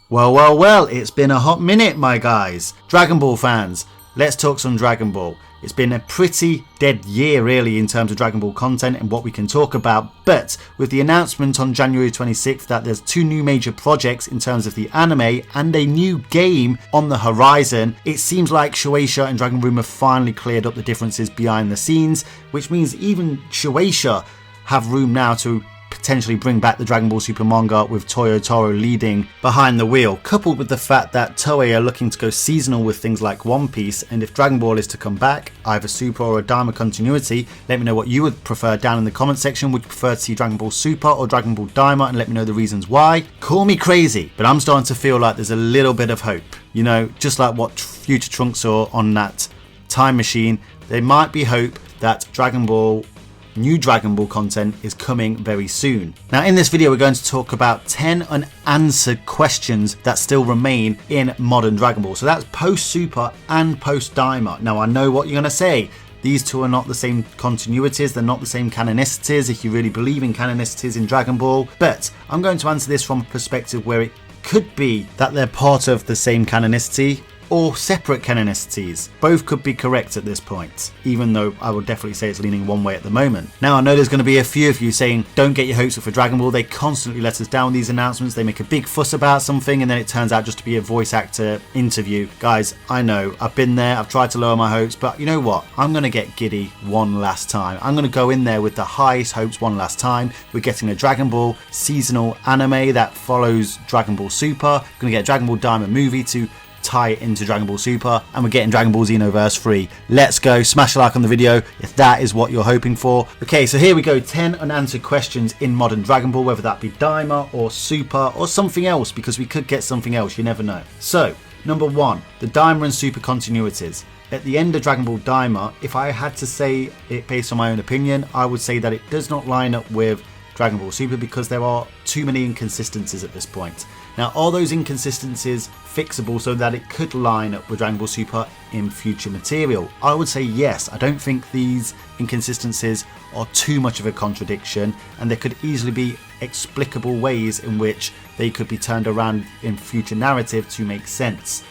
Well, it's been a hot minute, my guys. Dragon Ball fans, let's talk some Dragon Ball. It's been a pretty dead year, really, in terms of Dragon Ball content and what we can talk about. But with the announcement on January 26th that there's two new major projects in terms of the anime and a new game on the horizon, it seems like Shueisha and Dragon Room have finally cleared up the differences behind the scenes, which means even Shueisha have room now to potentially bring back the Dragon Ball Super manga with Toyotaro leading behind the wheel, coupled with the fact that Toei are looking to go seasonal with things like One Piece. And if Dragon Ball is to come back, either Super or a Daima continuity, let me know what you would prefer down in the comment section. Would you prefer to see Dragon Ball Super or Dragon Ball Daima, and let me know the reasons why. Call me crazy, but I'm starting to feel like there's a little bit of hope. You know, just like what Future Trunks saw on that time machine, there might be hope that new Dragon Ball content is coming very soon. Now in this video we're going to talk about 10 unanswered questions that still remain in modern Dragon Ball. So that's post Super and post Daima. Now I know what you're going to say. These two are not the same continuities, they're not the same canonicities if you really believe in canonicities in Dragon Ball. But I'm going to answer this from a perspective where it could be that they're part of the same canonicity or separate canonicities. Both could be correct at this point, even though I would definitely say it's leaning one way at the moment. Now I know there's going to be a few of you saying don't get your hopes up for Dragon Ball, they constantly let us down with these announcements, they make a big fuss about something and then it turns out just to be a voice actor interview. Guys, I know, I've been there, I've tried to lower my hopes, but you know what, I'm going to get giddy one last time. I'm going to go in there with the highest hopes one last time. We're getting a Dragon Ball seasonal anime that follows Dragon Ball Super. We're going to get a Dragon Ball Daima movie to tie it into Dragon Ball Super, and we're getting Dragon Ball Xenoverse 3. Let's go, smash a like on the video if that is what you're hoping for. Okay, so here we go, 10 unanswered questions in modern Dragon Ball, whether that be Daima or Super or something else, because we could get something else, you never know. So, number 1, the Daima and Super continuities. At the end of Dragon Ball Daima, if I had to say it based on my own opinion, I would say that it does not line up with Dragon Ball Super because there are too many inconsistencies at this point. Now, are those inconsistencies fixable so that it could line up with Dragon Ball Super in future material? I would say yes. I don't think these inconsistencies are too much of a contradiction, and there could easily be explicable ways in which they could be turned around in future narrative to make sense.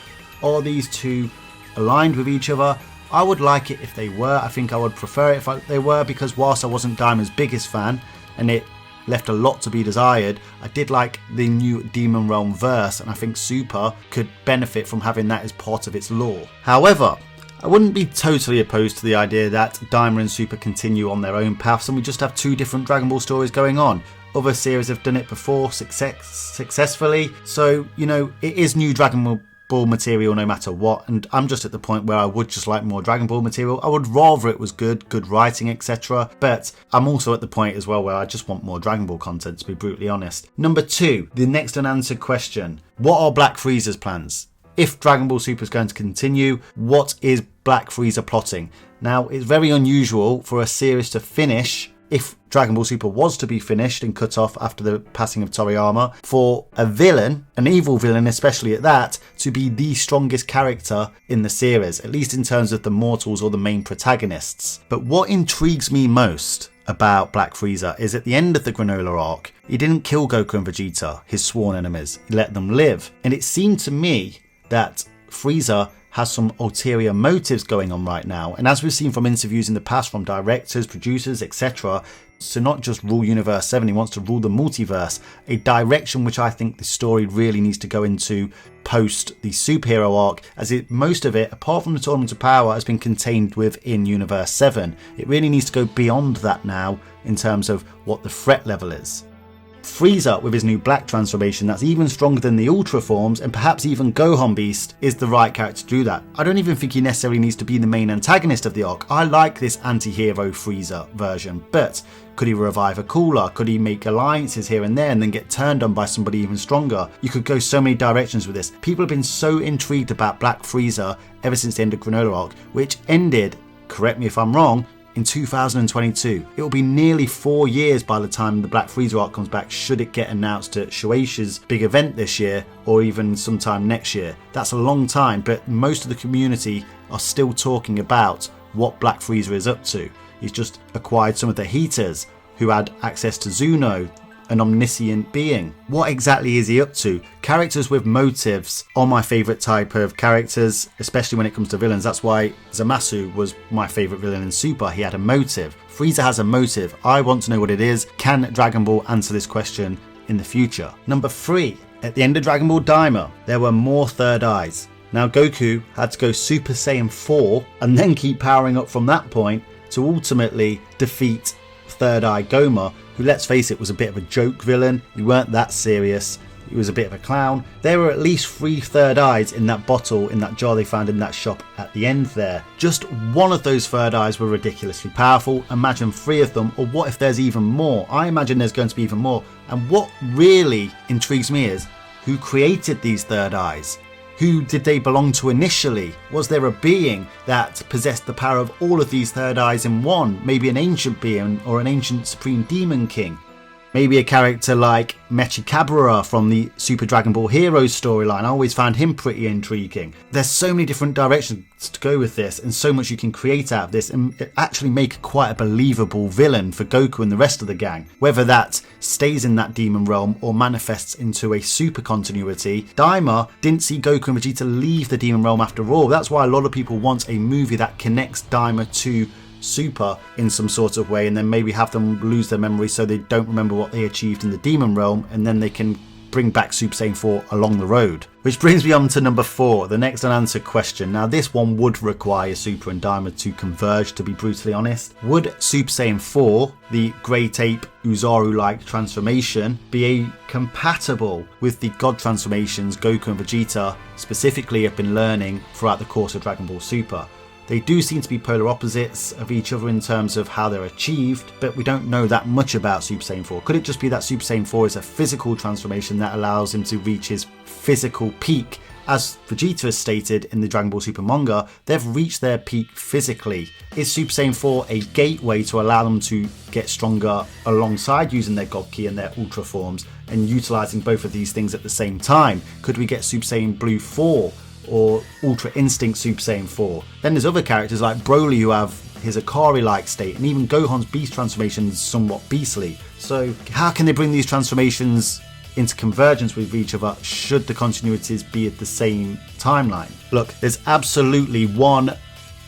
Are these two aligned with each other? I would like it if they were. I think I would prefer it if they were, because whilst I wasn't Daima's biggest fan and it left a lot to be desired, I did like the new Demon Realm verse, and I think Super could benefit from having that as part of its lore. However, I wouldn't be totally opposed to the idea that Daima and Super continue on their own paths and we just have two different Dragon Ball stories going on. Other series have done it before successfully, so you know, it is new Dragon Ball material no matter what, and I'm just at the point where I would just like more Dragon Ball material. I would rather it was good writing, etc. But I'm also at the point as well where I just want more Dragon Ball content, to be brutally honest. Number 2, the next unanswered question. What are Black Frieza's plans? If Dragon Ball Super is going to continue, what is Black Frieza plotting? Now, it's very unusual for a series to finish, if Dragon Ball Super was to be finished and cut off after the passing of Toriyama, for a villain, an evil villain especially at that, to be the strongest character in the series, at least in terms of the mortals or the main protagonists. But what intrigues me most about Black Frieza is at the end of the Granola arc, he didn't kill Goku and Vegeta, his sworn enemies, he let them live. And it seemed to me that Frieza has some ulterior motives going on right now, and as we've seen from interviews in the past from directors, producers, etc., to not just rule Universe 7, he wants to rule the multiverse, a direction which I think the story really needs to go into post the superhero arc, as most of it, apart from the Tournament of Power, has been contained within Universe 7. It really needs to go beyond that now in terms of what the threat level is. Frieza, with his new black transformation that's even stronger than the Ultra forms, and perhaps even Gohan Beast, is the right character to do that. I don't even think he necessarily needs to be the main antagonist of the arc. I like this anti-hero Frieza version, but could he revive a Cooler? Could he make alliances here and there and then get turned on by somebody even stronger? You could go so many directions with this. People have been so intrigued about Black Frieza ever since the end of Granola arc, which ended, correct me if I'm wrong, in 2022. It will be nearly 4 years by the time the Black Frieza arc comes back, should it get announced at Shueisha's big event this year or even sometime next year. That's a long time, but most of the community are still talking about what Black Frieza is up to. He's just acquired some of the Heaters who had access to Zuno. an omniscient being. What exactly is he up to? Characters with motives are my favourite type of characters, especially when it comes to villains. That's why Zamasu was my favourite villain in Super. He had a motive. Frieza has a motive. I want to know what it is. Can Dragon Ball answer this question in the future? Number 3. At the end of Dragon Ball Daima, there were more third eyes. Now Goku had to go Super Saiyan 4 and then keep powering up from that point to ultimately defeat Third Eye Goma, who, let's face it, was a bit of a joke villain. He weren't that serious. He was a bit of a clown. There were at least 3 third eyes in that bottle, in that jar they found in that shop at the end there. Just one of those third eyes were ridiculously powerful. Imagine 3 of them, or what if there's even more? I imagine there's going to be even more. And what really intrigues me is, who created these third eyes? Who did they belong to initially? Was there a being that possessed the power of all of these third eyes in one? Maybe an ancient being or an ancient supreme demon king? Maybe a character like Mechi Cabba from the Super Dragon Ball Heroes storyline. I always found him pretty intriguing. There's so many different directions to go with this and so much you can create out of this and actually make quite a believable villain for Goku and the rest of the gang. Whether that stays in that demon realm or manifests into a super continuity, Daima didn't see Goku and Vegeta leave the demon realm after all. That's why a lot of people want a movie that connects Daima to Super in some sort of way, and then maybe have them lose their memory so they don't remember what they achieved in the demon realm, and then they can bring back Super Saiyan 4 along the road. Which brings me on to number 4, the next unanswered question. Now this one would require Super and Daima to converge, to be brutally honest. Would Super Saiyan 4, the Great Ape Uzaru-like transformation, be compatible with the God transformations Goku and Vegeta specifically have been learning throughout the course of Dragon Ball Super? They do seem to be polar opposites of each other in terms of how they're achieved, but we don't know that much about Super Saiyan 4. Could it just be that Super Saiyan 4 is a physical transformation that allows him to reach his physical peak? As Vegeta has stated in the Dragon Ball Super manga, they've reached their peak physically. Is Super Saiyan 4 a gateway to allow them to get stronger alongside using their God Ki and their Ultra forms and utilising both of these things at the same time? Could we get Super Saiyan Blue 4? Or Ultra Instinct Super Saiyan 4. Then there's other characters like Broly who have his Akari-like state, and even Gohan's Beast transformation is somewhat beastly. So how can they bring these transformations into convergence with each other should the continuities be at the same timeline? Look, there's absolutely one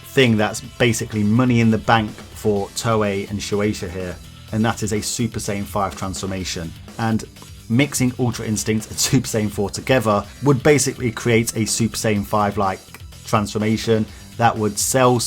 thing that's basically money in the bank for Toei and Shueisha here, and that is a Super Saiyan 5 transformation. And mixing Ultra Instinct and Super Saiyan 4 together would basically create a Super Saiyan 5 like transformation that would sell.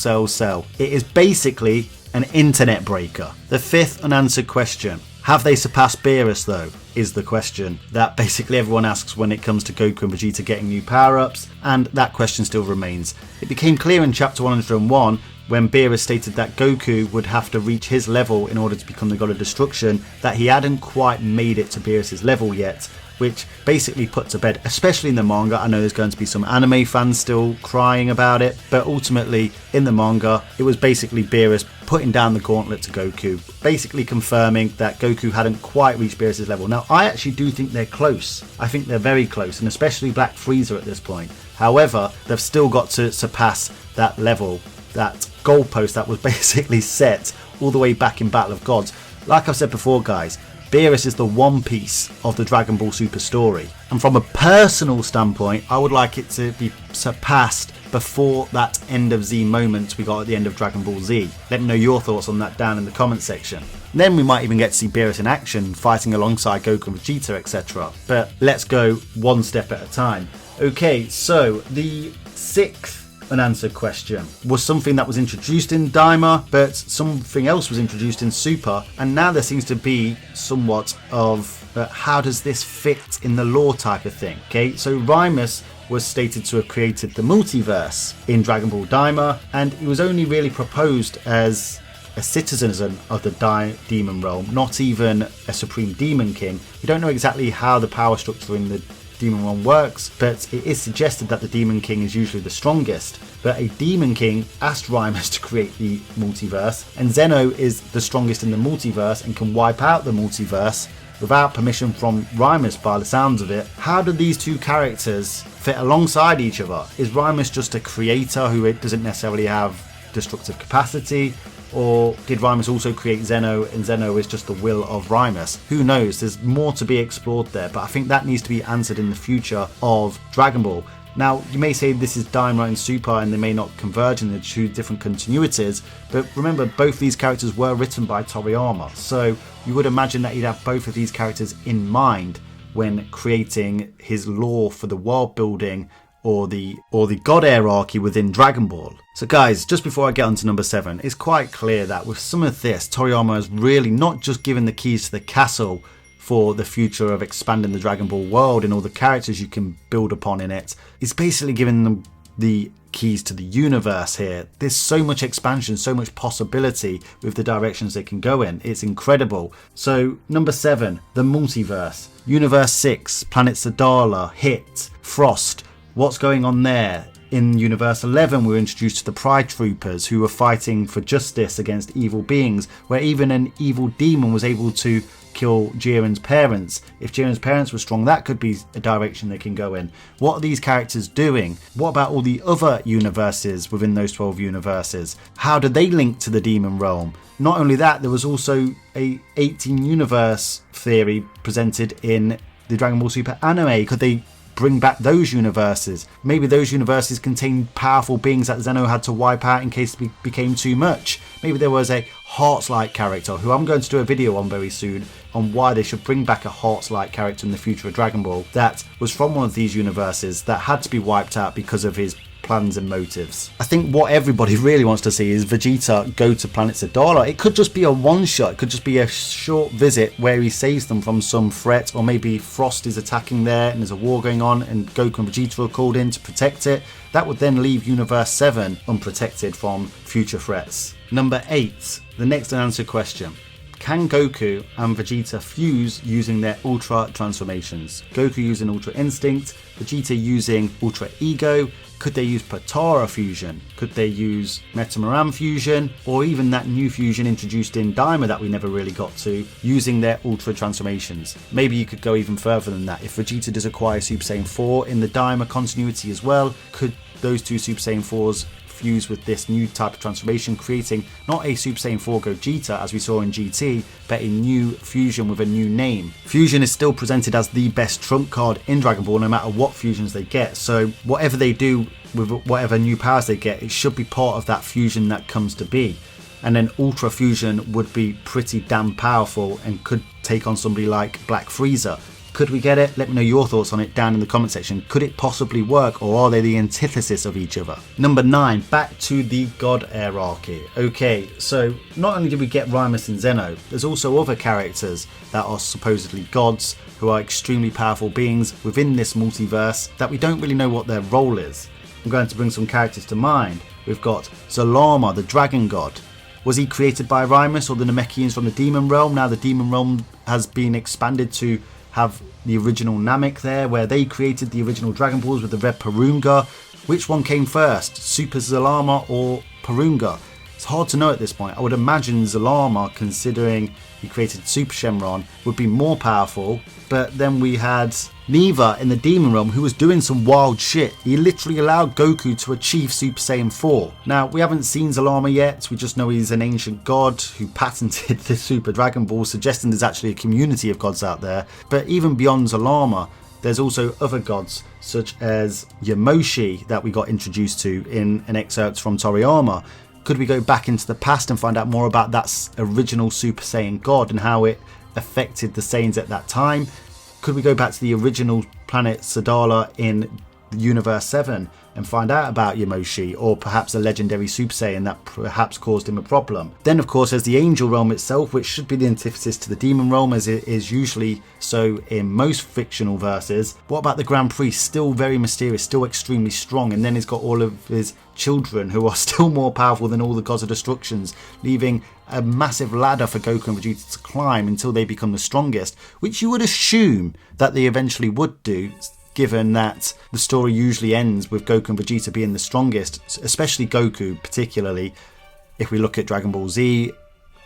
It is basically an internet breaker. The 5th unanswered question. Have they surpassed Beerus though? Is the question that basically everyone asks when it comes to Goku and Vegeta getting new power-ups, and that question still remains. It became clear in chapter 101 when Beerus stated that Goku would have to reach his level in order to become the God of Destruction, that he hadn't quite made it to Beerus' level yet, which basically put to bed, especially in the manga. I know there's going to be some anime fans still crying about it, but ultimately in the manga it was basically Beerus putting down the gauntlet to Goku, basically confirming that Goku hadn't quite reached Beerus' level. Now I actually do think they're close. I think they're very close, and especially Black Frieza at this point. However, they've still got to surpass that level, that goalpost that was basically set all the way back in Battle of Gods. Like I've said before, guys, Beerus is the One Piece of the Dragon Ball Super story, and from a personal standpoint I would like it to be surpassed before that end of Z moment we got at the end of Dragon Ball Z. Let me know your thoughts on that down in the comment section. Then we might even get to see Beerus in action, fighting alongside Goku and Vegeta, etc. But let's go one step at a time. Okay, so the 6th unanswered question was something that was introduced in Daima, but something else was introduced in Super, and now there seems to be somewhat of how does this fit in the lore type of thing. Okay, so Rimus was stated to have created the multiverse in Dragon Ball Daima, and he was only really proposed as a citizen of the demon realm, not even a supreme demon king. We don't know exactly how the power structure in the demon realm works, but it is suggested that the demon king is usually the strongest. But a demon king asked Rimus to create the multiverse, and Zeno is the strongest in the multiverse and can wipe out the multiverse without permission from Rimus by the sounds of it. How do these two characters fit alongside each other? Is Rimus just a creator who doesn't necessarily have destructive capacity? Or did Rimus also create Zeno, and Zeno is just the will of Rimus? Who knows? There's more to be explored there, but I think that needs to be answered in the future of Dragon Ball. Now, you may say this is Daima and Super and they may not converge in the two different continuities, but remember, both these characters were written by Toriyama, so you would imagine that he'd have both of these characters in mind when creating his lore for the world building or the god hierarchy within Dragon Ball. So guys, just before I get on to number 7, it's quite clear that with some of this, Toriyama has really not just given the keys to the castle for the future of expanding the Dragon Ball world and all the characters you can build upon in it. It's basically giving them the keys to the universe here. There's so much expansion, so much possibility with the directions they can go in. It's incredible. So number 7, the multiverse. Universe 6, Planet Sadala, Hit, Frost. What's going on there? In Universe 11, we were introduced to the Pride Troopers who were fighting for justice against evil beings, where even an evil demon was able to kill Jiren's parents. If Jiren's parents were strong, that could be a direction they can go in. What are these characters doing? What about all the other universes within those 12 universes? How do they link to the demon realm? Not only that, there was also a 18 universe theory presented in the Dragon Ball Super anime. Could they bring back those universes? Maybe those universes contain powerful beings that Zeno had to wipe out in case it became too much. Maybe there was a Hearts-like character, who I'm going to do a video on very soon, on why they should bring back a Hearts-like character in the future of Dragon Ball that was from one of these universes that had to be wiped out because of his plans and motives. I think what everybody really wants to see is Vegeta go to Planet Sadala. It could just be a one-shot, it could just be a short visit where he saves them from some threat, or maybe Frost is attacking there and there's a war going on and Goku and Vegeta are called in to protect it. That would then leave Universe 7 unprotected from future threats. Number 8, the next unanswered question. Can Goku and Vegeta fuse using their Ultra transformations? Goku using Ultra Instinct, Vegeta using Ultra Ego. Could they use Potara fusion? Could they use Metamaran fusion? Or even that new fusion introduced in Daima that we never really got to, using their Ultra transformations? Maybe you could go even further than that. If Vegeta does acquire Super Saiyan 4 in the Daima continuity as well, could those two Super Saiyan 4s fuse with this new type of transformation, creating not a Super Saiyan 4 Gogeta as we saw in GT, but a new fusion with a new name. Fusion is still presented as the best trump card in Dragon Ball no matter what fusions they get, so whatever they do with whatever new powers they get, it should be part of that fusion that comes to be. And then Ultra Fusion would be pretty damn powerful and could take on somebody like Black Frieza. Could we get it? Let me know your thoughts on it down in the comment section. Could it possibly work, or are they the antithesis of each other? Number 9, back to the god hierarchy. Okay, so not only did we get Rimus and Zeno, there's also other characters that are supposedly gods who are extremely powerful beings within this multiverse that we don't really know what their role is. I'm going to bring some characters to mind. We've got Zalama, the dragon god. Was he created by Rimus or the Namekians from the demon realm? Now the demon realm has been expanded to have the original Namek there, where they created the original Dragon Balls with the red Purunga. Which one came first, Super Zalama or Purunga? It's hard to know at this point. I would imagine Zalama, considering he created Super Shenron, would be more powerful, but then we had Neva in the Demon Realm who was doing some wild shit. He literally allowed Goku to achieve Super Saiyan 4. Now, we haven't seen Zalama yet, we just know he's an ancient god who patented the Super Dragon Ball, suggesting there's actually a community of gods out there. But even beyond Zalama, there's also other gods, such as Yamoshi, that we got introduced to in an excerpt from Toriyama. Could we go back into the past and find out more about that original Super Saiyan god and how it affected the Saiyans at that time? Could we go back to the original planet Sadala in Universe 7 and find out about Yamoshi, or perhaps a legendary Super Saiyan that perhaps caused him a problem? Then of course there's the Angel Realm itself, which should be the antithesis to the Demon Realm, as it is usually so in most fictional verses. What about the Grand Priest? Still very mysterious, still extremely strong, and then he's got all of his children who are still more powerful than all the gods of destructions, leaving a massive ladder for Goku and Vegeta to climb until they become the strongest, which you would assume that they eventually would do, given that the story usually ends with Goku and Vegeta being the strongest, especially Goku particularly, if we look at Dragon Ball Z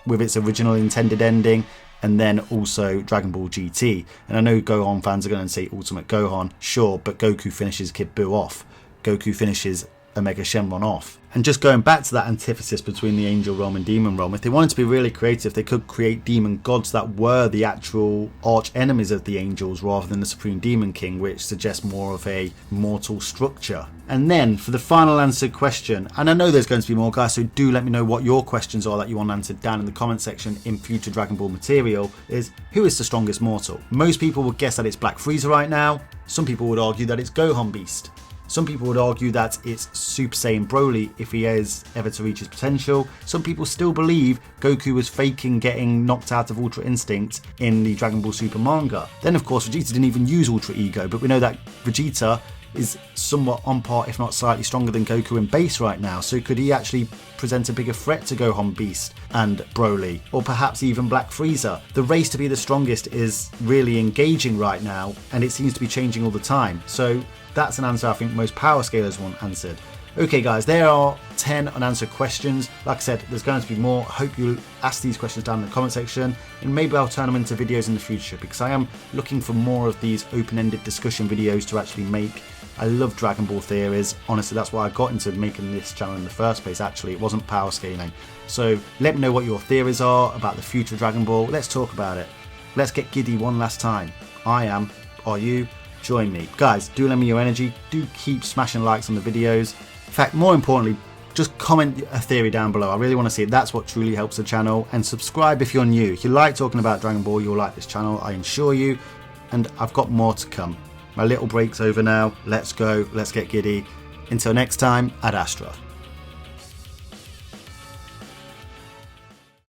with its original intended ending, and then also Dragon Ball GT. And I know Gohan fans are going to say Ultimate Gohan, sure, but Goku finishes Kid Buu off. Goku finishes Omega Shenron off. And just going back to that antithesis between the angel realm and demon realm, if they wanted to be really creative, they could create demon gods that were the actual arch enemies of the angels rather than the Supreme Demon King, which suggests more of a mortal structure. And then for the final answered question, and I know there's going to be more guys, so do let me know what your questions are that you want answered down in the comment section in future Dragon Ball material, is who is the strongest mortal? Most people would guess that it's Black Frieza right now. Some people would argue that it's Gohan Beast. Some people would argue that it's Super Saiyan Broly if he is ever to reach his potential. Some people still believe Goku was faking getting knocked out of Ultra Instinct in the Dragon Ball Super manga. Then of course Vegeta didn't even use Ultra Ego, but we know that Vegeta is somewhat on par, if not slightly stronger than Goku in base right now, so could he actually present a bigger threat to Gohan Beast and Broly, or perhaps even Black Frieza? The race to be the strongest is really engaging right now, and it seems to be changing all the time, so that's an answer I think most power scalers want answered. Okay guys, there are 10 unanswered questions. Like I said, there's going to be more. I hope you ask these questions down in the comment section, and maybe I'll turn them into videos in the future, because I am looking for more of these open-ended discussion videos to actually make. I love Dragon Ball theories. Honestly, that's why I got into making this channel in the first place. Actually, it wasn't power scaling. So let me know what your theories are about the future of Dragon Ball. Let's talk about it. Let's get giddy one last time. I am. Are you? Join me. Guys, do lend me your energy. Do keep smashing likes on the videos. In fact, more importantly, just comment a theory down below. I really want to see it. That's what truly helps the channel. And subscribe if you're new. If you like talking about Dragon Ball, you'll like this channel, I assure you. And I've got more to come. My little break's over now. Let's go. Let's get giddy. Until next time, Ad Astra.